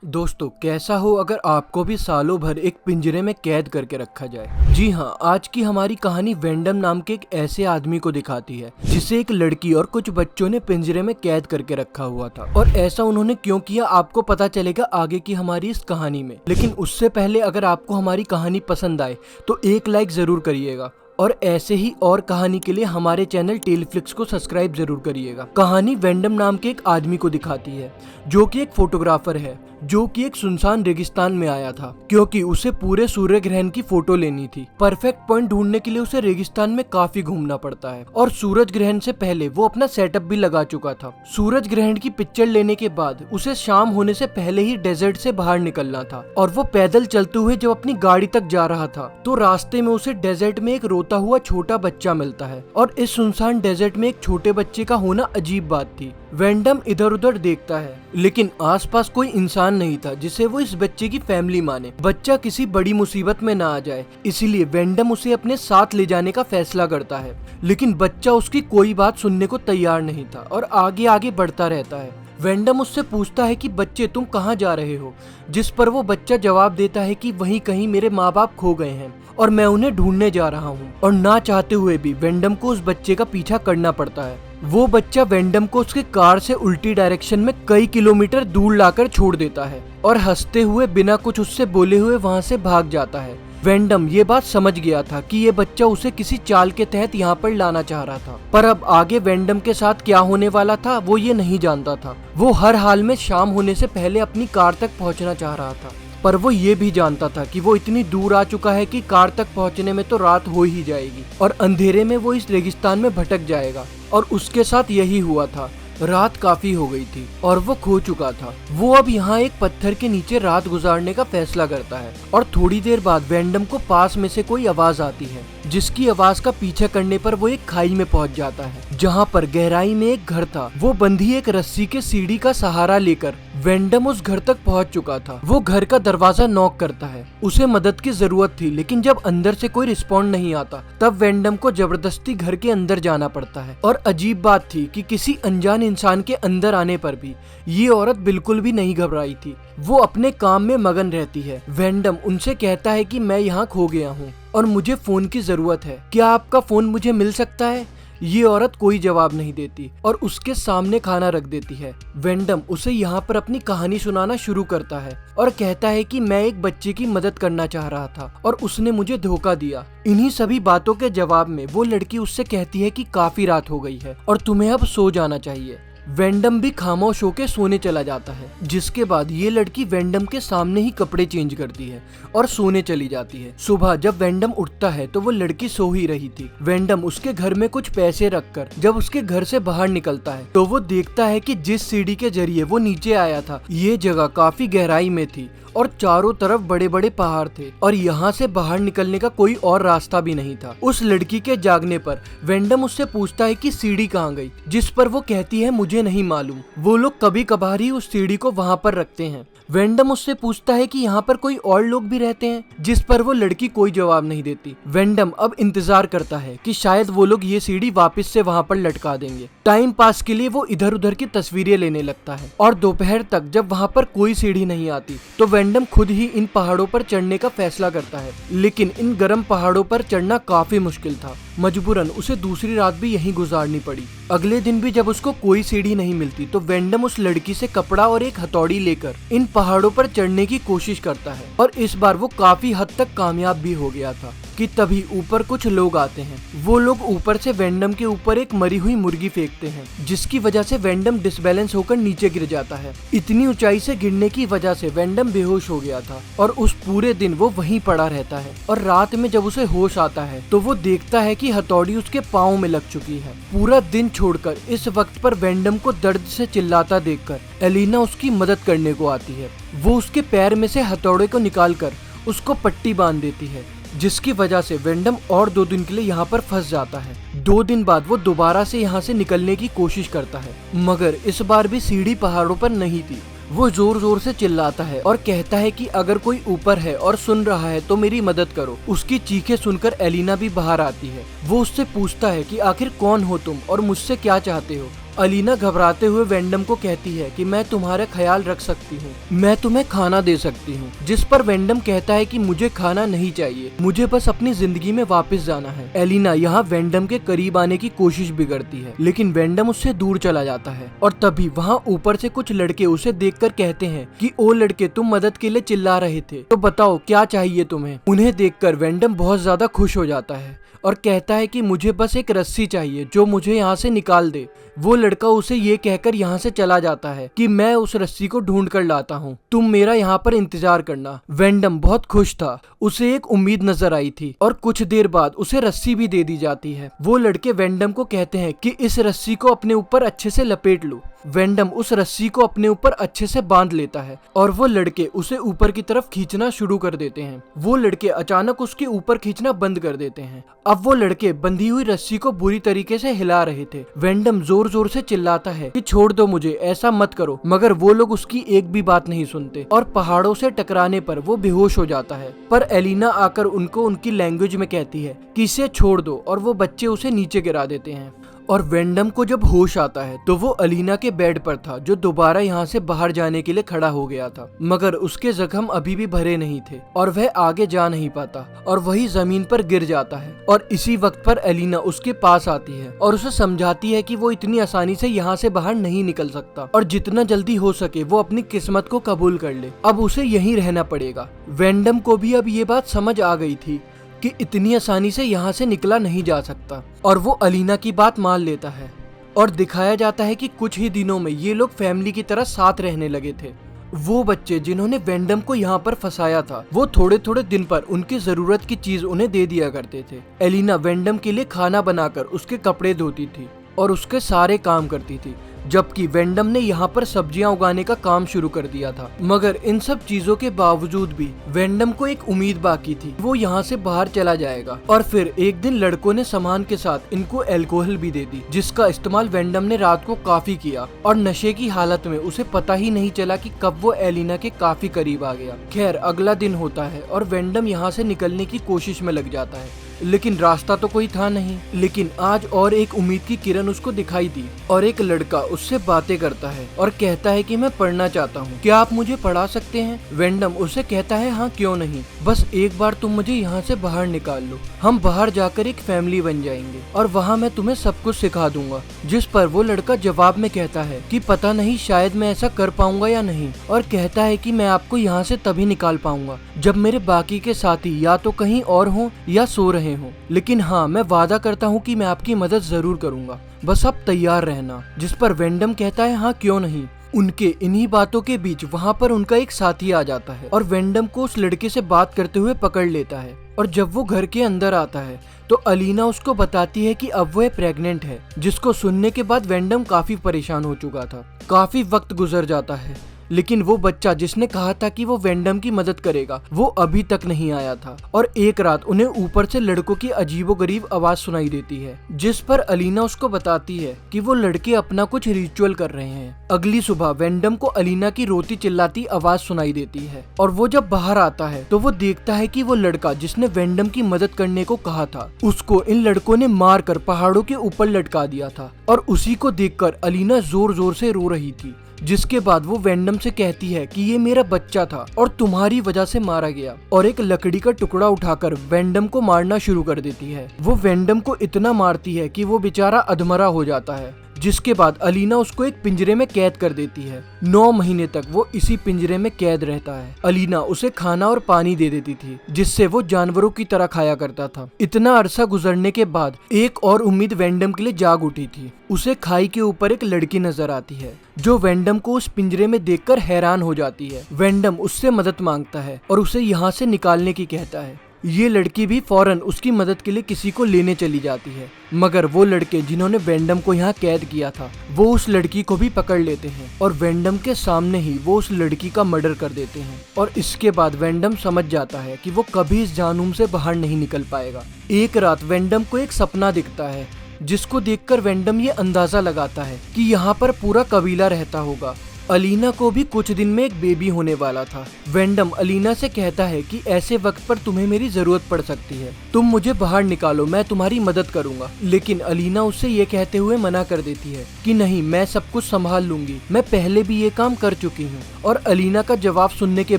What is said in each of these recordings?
दोस्तों, कैसा हो अगर आपको भी सालों भर एक पिंजरे में कैद करके रखा जाए। जी हाँ, आज की हमारी कहानी वेंडम नाम के एक ऐसे आदमी को दिखाती है जिसे एक लड़की और कुछ बच्चों ने पिंजरे में कैद करके रखा हुआ था। और ऐसा उन्होंने क्यों किया आपको पता चलेगा आगे की हमारी इस कहानी में। लेकिन उससे पहले अगर आपको हमारी कहानी पसंद आए तो एक लाइक जरूर करिएगा और ऐसे ही और कहानी के लिए हमारे चैनल टेलफ्लिक्स को सब्सक्राइब जरूर करिएगा। कहानी वेंडम नाम के एक आदमी को दिखाती है जो कि एक फोटोग्राफर है, जो कि एक सुनसान रेगिस्तान में आया था क्योंकि उसे पूरे सूर्य ग्रहण की फोटो लेनी थी। परफेक्ट पॉइंट ढूंढने के लिए उसे रेगिस्तान में काफी घूमना पड़ता है और सूरज ग्रहण से पहले वो अपना सेटअप भी लगा चुका था। सूरज ग्रहण की पिक्चर लेने के बाद उसे शाम होने से पहले ही डेजर्ट से बाहर निकलना था और वो पैदल चलते हुए जब अपनी गाड़ी तक जा रहा था तो रास्ते में उसे डेजर्ट में एक रोता हुआ छोटा बच्चा मिलता है। और इस सुनसान डेजर्ट में एक छोटे बच्चे का होना अजीब बात थी। वेंडम इधर उधर देखता है लेकिन आसपास कोई इंसान नहीं था जिसे वो इस बच्चे की फैमिली माने। बच्चा किसी बड़ी मुसीबत में ना आ जाए इसीलिए वेंडम उसे अपने साथ ले जाने का फैसला करता है। लेकिन बच्चा उसकी कोई बात सुनने को तैयार नहीं था और आगे आगे बढ़ता रहता है। वेंडम उससे पूछता है कि बच्चे तुम कहाँ जा रहे हो, जिस पर वो बच्चा जवाब देता है कि वहीं कहीं मेरे माँ बाप खो गए हैं और मैं उन्हें ढूंढने जा रहा हूँ। और ना चाहते हुए भी वेंडम को उस बच्चे का पीछा करना पड़ता है। वो बच्चा वेंडम को उसके कार से उल्टी डायरेक्शन में कई किलोमीटर दूर लाकर छोड़ देता है और हंसते हुए बिना कुछ उससे बोले हुए वहाँ से भाग जाता है। वेंडम ये बात समझ गया था कि ये बच्चा उसे किसी चाल के तहत यहाँ पर लाना चाह रहा था, पर अब आगे वेंडम के साथ क्या होने वाला था वो ये नहीं जानता था। वो हर हाल में शाम होने से पहले अपनी कार तक पहुँचना चाह रहा था, पर वो ये भी जानता था कि वो इतनी दूर आ चुका है कि कार तक पहुंचने में तो रात हो ही जाएगी और अंधेरे में वो इस रेगिस्तान में भटक जाएगा। और उसके साथ यही हुआ था। रात काफी हो गई थी और वो खो चुका था। वो अब यहाँ एक पत्थर के नीचे रात गुजारने का फैसला करता है और थोड़ी देर बाद वेंडम को पास में से कोई आवाज आती है, जिसकी आवाज का पीछा करने पर वो एक खाई में पहुंच जाता है जहाँ पर गहराई में एक घर था। वो बंधी एक रस्सी के सीढ़ी का सहारा लेकर वेंडम उस घर तक पहुंच चुका था। वो घर का दरवाजा नॉक करता है। उसे मदद की जरूरत थी लेकिन जब अंदर से कोई रिस्पॉन्ड नहीं आता तब वेंडम को जबरदस्ती घर के अंदर जाना पड़ता है। और अजीब बात थी कि किसी अनजान इंसान के अंदर आने पर भी ये औरत बिल्कुल भी नहीं घबराई थी। वो अपने काम में मगन रहती है। वेंडम उनसे कहता है कि मैं यहाँ खो गया हूँ और मुझे फोन की जरूरत है, क्या आपका फोन मुझे मिल सकता है? ये औरत कोई जवाब नहीं देती और उसके सामने खाना रख देती है। वेंडम उसे यहाँ पर अपनी कहानी सुनाना शुरू करता है और कहता है कि मैं एक बच्चे की मदद करना चाह रहा था और उसने मुझे धोखा दिया। इन्हीं सभी बातों के जवाब में वो लड़की उससे कहती है कि काफी रात हो गई है और तुम्हें अब सो जाना चाहिए। वेंडम भी खामोश होकर सोने चला जाता है, जिसके बाद ये लड़की वेंडम के सामने ही कपड़े चेंज करती है और सोने चली जाती है। सुबह जब वेंडम उठता है तो वो लड़की सो ही रही थी। वेंडम उसके घर में कुछ पैसे रखकर जब उसके घर से बाहर निकलता है तो वो देखता है कि जिस सीढ़ी के जरिए वो नीचे आया था ये जगह काफी गहराई में थी और चारों तरफ बड़े बड़े पहाड़ थे और यहाँ से बाहर निकलने का कोई और रास्ता भी नहीं था। उस लड़की के जागने पर वेंडम उससे पूछता है कि सीढ़ी कहाँ गई, जिस पर वो कहती है मुझे नहीं मालूम। वो लोग कभी कभार ही उस सीढ़ी को वहाँ पर रखते हैं। वेंडम उससे पूछता है कि यहाँ पर कोई और लोग भी रहते हैं, जिस पर वो लड़की कोई जवाब नहीं देती। वेंडम अब इंतजार करता है कि शायद वो लोग ये सीढ़ी वापस से वहाँ पर लटका देंगे। टाइम पास के लिए वो इधर उधर की तस्वीरें लेने लगता है और दोपहर तक जब वहाँ पर कोई सीढ़ी नहीं आती तो वेंडम खुद ही इन पहाड़ों पर चढ़ने का फैसला करता है। लेकिन इन गर्म पहाड़ों पर चढ़ना काफी मुश्किल था। मजबूरन उसे दूसरी रात भी यहीं गुजारनी पड़ी। अगले दिन भी जब उसको कोई सीढ़ी नहीं मिलती तो वेंडम उस लड़की से कपड़ा और एक हथौड़ी लेकर इन पहाड़ों पर चढ़ने की कोशिश करता है और इस बार वो काफी हद तक कामयाब भी हो गया था कि तभी ऊपर कुछ लोग आते हैं। वो लोग ऊपर से वेंडम के ऊपर एक मरी हुई मुर्गी फेंकते हैं, जिसकी वजह से वेंडम डिसबैलेंस होकर नीचे गिर जाता है। इतनी ऊंचाई से गिरने की वजह से वेंडम बेहोश हो गया था और उस पूरे दिन वो वहीं पड़ा रहता है। और रात में जब उसे होश आता है तो वो देखता है कि हथौड़ी उसके पाँव में लग चुकी है। पूरा दिन छोड़कर इस वक्त पर वेंडम को दर्द से चिल्लाता देखकर एलिना उसकी मदद करने को आती है। वो उसके पैर में से हथौड़े को निकालकर उसको पट्टी बांध देती है, जिसकी वजह से वेंडम और 2 दिन के लिए यहाँ पर फंस जाता है। 2 दिन बाद वो दोबारा से यहाँ से निकलने की कोशिश करता है, मगर इस बार भी सीढ़ी पहाड़ों पर नहीं थी। वो जोर जोर से चिल्लाता है और कहता है कि अगर कोई ऊपर है और सुन रहा है तो मेरी मदद करो। उसकी चीखें सुनकर एलिना भी बाहर आती है। वो उससे पूछता है कि आखिर कौन हो तुम और मुझसे क्या चाहते हो। अलीना घबराते हुए वेंडम को कहती है कि मैं तुम्हारा ख्याल रख सकती हूँ, मैं तुम्हें खाना दे सकती हूँ। जिस पर वेंडम कहता है कि मुझे खाना नहीं चाहिए, मुझे बस अपनी जिंदगी में वापस जाना है। एलिना यहाँ वेंडम के करीब आने की कोशिश भी करती है, लेकिन वेंडम उससे दूर चला जाता है। और तभी वहाँ ऊपर से कुछ लड़के उसे देखकर कहते हैं कि ओ लड़के, तुम मदद के लिए चिल्ला रहे थे, तो बताओ क्या चाहिए तुम्हें। उन्हें देखकर वेंडम बहुत ज्यादा खुश हो जाता है और कहता है कि मुझे बस एक रस्सी चाहिए जो मुझे यहाँ से निकाल दे। वो लड़का उसे ये कहकर यहाँ से चला जाता है कि मैं उस रस्सी को ढूंढ कर लाता हूँ, तुम मेरा यहाँ पर इंतजार करना। वेंडम बहुत खुश था, उसे एक उम्मीद नजर आई थी और कुछ देर बाद उसे रस्सी भी दे दी जाती है। वो लड़के वेंडम को कहते हैं कि इस रस्सी को अपने ऊपर अच्छे से लपेट लो। वेंडम उस रस्सी को अपने ऊपर अच्छे से बांध लेता है और वो लड़के उसे ऊपर की तरफ खींचना शुरू कर देते हैं। वो लड़के अचानक उसके ऊपर खींचना बंद कर देते हैं। अब वो लड़के बंधी हुई रस्सी को बुरी तरीके से हिला रहे थे। वेंडम जोर जोर से चिल्लाता है कि छोड़ दो मुझे, ऐसा मत करो, मगर वो लोग उसकी एक भी बात नहीं सुनते और पहाड़ों से टकराने पर वो बेहोश हो जाता है। पर एलिना आकर उनको उनकी लैंग्वेज में कहती है कि इसे छोड़ दो और वो बच्चे उसे नीचे गिरा देते हैं। और वेंडम को जब होश आता है तो वो अलीना के बेड पर था, जो दोबारा यहाँ से बाहर जाने के लिए खड़ा हो गया था, मगर उसके जख्म अभी भी भरे नहीं थे और वह आगे जा नहीं पाता और वही जमीन पर गिर जाता है। और इसी वक्त पर अलीना उसके पास आती है और उसे समझाती है कि वो इतनी आसानी से यहाँ से बाहर नहीं निकल सकता और जितना जल्दी हो सके वो अपनी किस्मत को कबूल कर ले, अब उसे यहीं रहना पड़ेगा। वेंडम को भी अब ये बात समझ आ गई थी कि इतनी आसानी से यहाँ से निकला नहीं जा सकता और वो अलीना की बात मान लेता है। और दिखाया जाता है कि कुछ ही दिनों में ये लोग फैमिली की तरह साथ रहने लगे थे। वो बच्चे जिन्होंने वेंडम को यहाँ पर फंसाया था, वो थोड़े थोड़े दिन पर उनकी जरूरत की चीज उन्हें दे दिया करते थे। एलिना वेंडम के लिए खाना बनाकर उसके कपड़े धोती थी और उसके सारे काम करती थी, जबकि वेंडम ने यहाँ पर सब्जियां उगाने का काम शुरू कर दिया था। मगर इन सब चीजों के बावजूद भी वेंडम को एक उम्मीद बाकी थी, वो यहाँ से बाहर चला जाएगा। और फिर एक दिन लड़कों ने सामान के साथ इनको अल्कोहल भी दे दी, जिसका इस्तेमाल वेंडम ने रात को काफी किया और नशे की हालत में उसे पता ही नहीं चला कि कब वो एलिना के काफी करीब आ गया। खैर, अगला दिन होता है और वेंडम यहाँ से निकलने की कोशिश में लग जाता है, लेकिन रास्ता तो कोई था नहीं। लेकिन आज और एक उम्मीद की किरण उसको दिखाई दी और एक लड़का उससे बातें करता है और कहता है कि मैं पढ़ना चाहता हूँ, क्या आप मुझे पढ़ा सकते हैं। वेंडम उससे कहता है हाँ क्यों नहीं, बस एक बार तुम मुझे यहाँ से बाहर निकाल लो, हम बाहर जाकर एक फैमिली बन जाएंगे और वहाँ मैं तुम्हें सब कुछ सिखा दूंगा। जिस पर वो लड़का जवाब में कहता है कि पता नहीं शायद मैं ऐसा कर पाऊंगा या नहीं, और कहता है कि मैं आपको यहाँ से तभी निकाल पाऊंगा जब मेरे बाकी के साथी या तो कहीं और हों या सो रहे हो, लेकिन हाँ मैं वादा करता हूँ कि मैं आपकी मदद जरूर करूंगा, बस आप तैयार रहना। जिस पर वेंडम कहता है हाँ क्यों नहीं। उनके इन्हीं बातों के बीच वहाँ पर उनका एक साथी आ जाता है और वेंडम को उस लड़के से बात करते हुए पकड़ लेता है। और जब वो घर के अंदर आता है तो अलीना उसको बताती है कि अब वो प्रेग्नेंट है, जिसको सुनने के बाद वेंडम काफी परेशान हो चुका था। काफी वक्त गुजर जाता है, लेकिन वो बच्चा जिसने कहा था कि वो वेंडम की मदद करेगा, वो अभी तक नहीं आया था। और एक रात उन्हें ऊपर से लड़कों की अजीबोगरीब आवाज सुनाई देती है, जिस पर अलीना उसको बताती है कि वो लड़के अपना कुछ रिचुअल कर रहे हैं। अगली सुबह वेंडम को अलीना की रोती चिल्लाती आवाज सुनाई देती है और वो जब बाहर आता है तो वो देखता है कि वो लड़का जिसने वेंडम की मदद करने को कहा था, उसको इन लड़कों ने मार कर पहाड़ों के ऊपर लटका दिया था। और उसी को देखकर अलीना जोर जोर से रो रही थी, जिसके बाद वो वेंडम से कहती है कि ये मेरा बच्चा था और तुम्हारी वजह से मारा गया, और एक लकड़ी का टुकड़ा उठाकर वेंडम को मारना शुरू कर देती है। वो वेंडम को इतना मारती है कि वो बेचारा अधमरा हो जाता है, जिसके बाद अलीना उसको एक पिंजरे में कैद कर देती है। 9 महीने तक वो इसी पिंजरे में कैद रहता है। अलीना उसे खाना और पानी दे देती थी, जिससे वो जानवरों की तरह खाया करता था। इतना अरसा गुजरने के बाद एक और उम्मीद वेंडम के लिए जाग उठी थी। उसे खाई के ऊपर एक लड़की नजर आती है, जो वेंडम को उस पिंजरे में देखकर हैरान हो जाती है। वेंडम उससे मदद मांगता है और उसे यहाँ से निकालने की कहता है। ये लड़की भी फौरन उसकी मदद के लिए किसी को लेने चली जाती है, मगर वो लड़के जिन्होंने वेंडम को यहाँ कैद किया था, वो उस लड़की को भी पकड़ लेते हैं और वेंडम के सामने ही वो उस लड़की का मर्डर कर देते हैं। और इसके बाद वेंडम समझ जाता है कि वो कभी इस जानूम से बाहर नहीं निकल पाएगा। एक रात वेंडम को एक सपना दिखता है, जिसको देखकर वेंडम ये अंदाजा लगाता है कि यहाँ पर पूरा कबीला रहता होगा अलीना को भी कुछ दिन में एक बेबी होने वाला था। वेंडम अलीना से कहता है कि ऐसे वक्त पर तुम्हें मेरी जरूरत पड़ सकती है, तुम मुझे बाहर निकालो, मैं तुम्हारी मदद करूंगा। लेकिन अलीना उससे ये कहते हुए मना कर देती है कि नहीं, मैं सब कुछ संभाल लूंगी, मैं पहले भी ये काम कर चुकी हूँ। और अलीना का जवाब सुनने के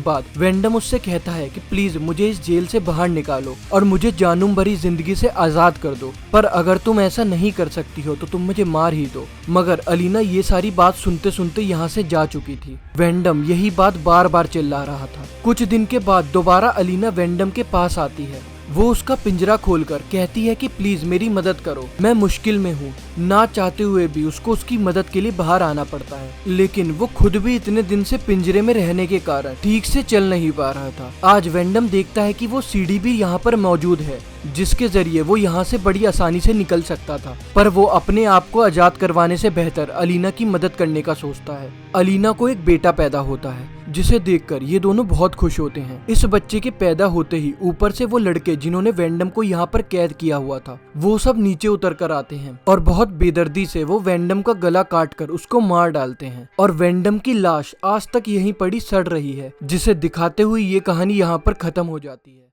बाद वेंडम उससे कहता है कि प्लीज मुझे इस जेल से बाहर निकालो और मुझे जानूम भरी जिंदगी से आजाद कर दो, पर अगर तुम ऐसा नहीं कर सकती हो तो तुम मुझे मार ही दो। मगर अलीना ये सारी बात सुनते सुनते यहाँ से जा चुकी थी। वेंडम यही बात बार बार चिल्ला रहा था। कुछ दिन के बाद दोबारा अलीना वेंडम के पास आती है। वो उसका पिंजरा खोलकर कहती है कि प्लीज मेरी मदद करो, मैं मुश्किल में हूँ। ना चाहते हुए भी उसको उसकी मदद के लिए बाहर आना पड़ता है, लेकिन वो खुद भी इतने दिन से पिंजरे में रहने के कारण ठीक से चल नहीं पा रहा था। आज वेंडम देखता है कि वो सीढ़ी भी यहाँ पर मौजूद है, जिसके जरिए वो यहाँ से बड़ी आसानी से निकल सकता था। पर वो अपने आप को आजाद करवाने से बेहतर अलीना की मदद करने का सोचता है। अलीना को एक बेटा पैदा होता है, जिसे देखकर ये दोनों बहुत खुश होते हैं। इस बच्चे के पैदा होते ही ऊपर से वो लड़के जिन्होंने वेंडम को यहाँ पर कैद किया हुआ था, वो सब नीचे उतर कर आते हैं और बहुत बेदर्दी से वो वेंडम का गला काट कर उसको मार डालते हैं। और वेंडम की लाश आज तक यहीं पड़ी सड़ रही है, जिसे दिखाते हुए ये कहानी यहाँ पर खत्म हो जाती है।